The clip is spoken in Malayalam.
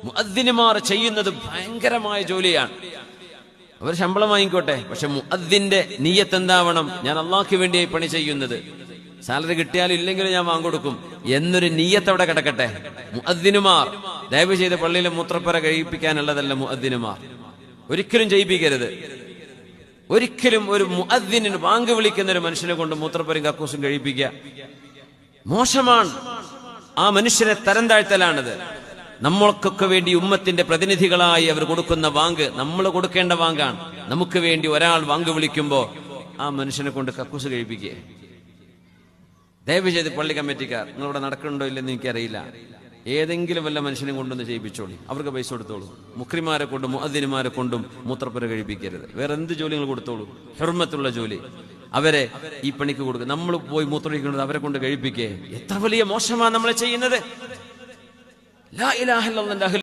മുഅദ്ദിനുമാർ ചെയ്യുന്നത് ഭയങ്കരമായ ജോലിയാണ്. അവർ ശമ്പളം വാങ്ങിക്കോട്ടെ, പക്ഷെ മുഅദ്ദിന്റെ നിയ്യത്ത് എന്താവണം? ഞാൻ അള്ളാഹ്ക്ക് വേണ്ടിയായി പണി ചെയ്യുന്നത്, സാലറി കിട്ടിയാലും ഇല്ലെങ്കിലും ഞാൻ വാങ്ങിക്കൊടുക്കും എന്നൊരു നിയ്യത്ത് അവിടെ കിടക്കട്ടെ. മുഅദ്ദിനുമാർ ദയവ് ചെയ്ത് പള്ളിയിലെ മൂത്രപ്പുര കഴിപ്പിക്കാനുള്ളതല്ല. മുഅദ്ദിനുമാർ ഒരിക്കലും ചെയ്യിപ്പിക്കരുത്. ഒരിക്കലും ഒരു മുഅദ്ദിനിന് ബാങ്ക് വിളിക്കുന്ന ഒരു മനുഷ്യനെ കൊണ്ട് മൂത്രപ്പുരയും കക്കൂസും കഴിപ്പിക്കുക മോശമാണ്. ആ മനുഷ്യനെ തരം താഴ്ത്തലാണത്. നമ്മൾക്കൊക്കെ വേണ്ടി ഉമ്മത്തിന്റെ പ്രതിനിധികളായി അവർ കൊടുക്കുന്ന വാങ്ക് നമ്മൾ കൊടുക്കേണ്ട വാങ്കാണ്. നമുക്ക് വേണ്ടി ഒരാൾ വാങ്ക് വിളിക്കുമ്പോ ആ മനുഷ്യനെ കൊണ്ട് കക്കൂസ് കഴിപ്പിക്കുക. ദയവ് ചെയ്ത് പള്ളി കമ്മിറ്റിക്കാർ, നിങ്ങളിവിടെ നടക്കണുണ്ടോ ഇല്ലെന്ന് എനിക്കറിയില്ല, ഏതെങ്കിലും വല്ല മനുഷ്യനെ കൊണ്ടൊന്ന് ചെയ്യിപ്പിച്ചോളി, അവർക്ക് പൈസ കൊടുത്തോളൂ. മുഖ്രിമാരെ കൊണ്ടും മുഅദ്ദിനുമാരെ കൊണ്ടും മൂത്രപ്പുര കഴിപ്പിക്കരുത്. വേറെ എന്ത് ജോലികൾ കൊടുത്തോളൂ, ഹുർമത്തുള്ള ജോലി അവരെ ഈ പണിക്ക് കൊടുക്കുക. നമ്മൾ പോയി മൂത്രമൊഴിക്കുന്നത് അവരെ കൊണ്ട് കഴിപ്പിക്കേ. എത്ര വലിയ മോശമാണ് നമ്മളെ ചെയ്യുന്നത്. ലാ ഇലാഹ ഇല്ലല്ലാഹ്.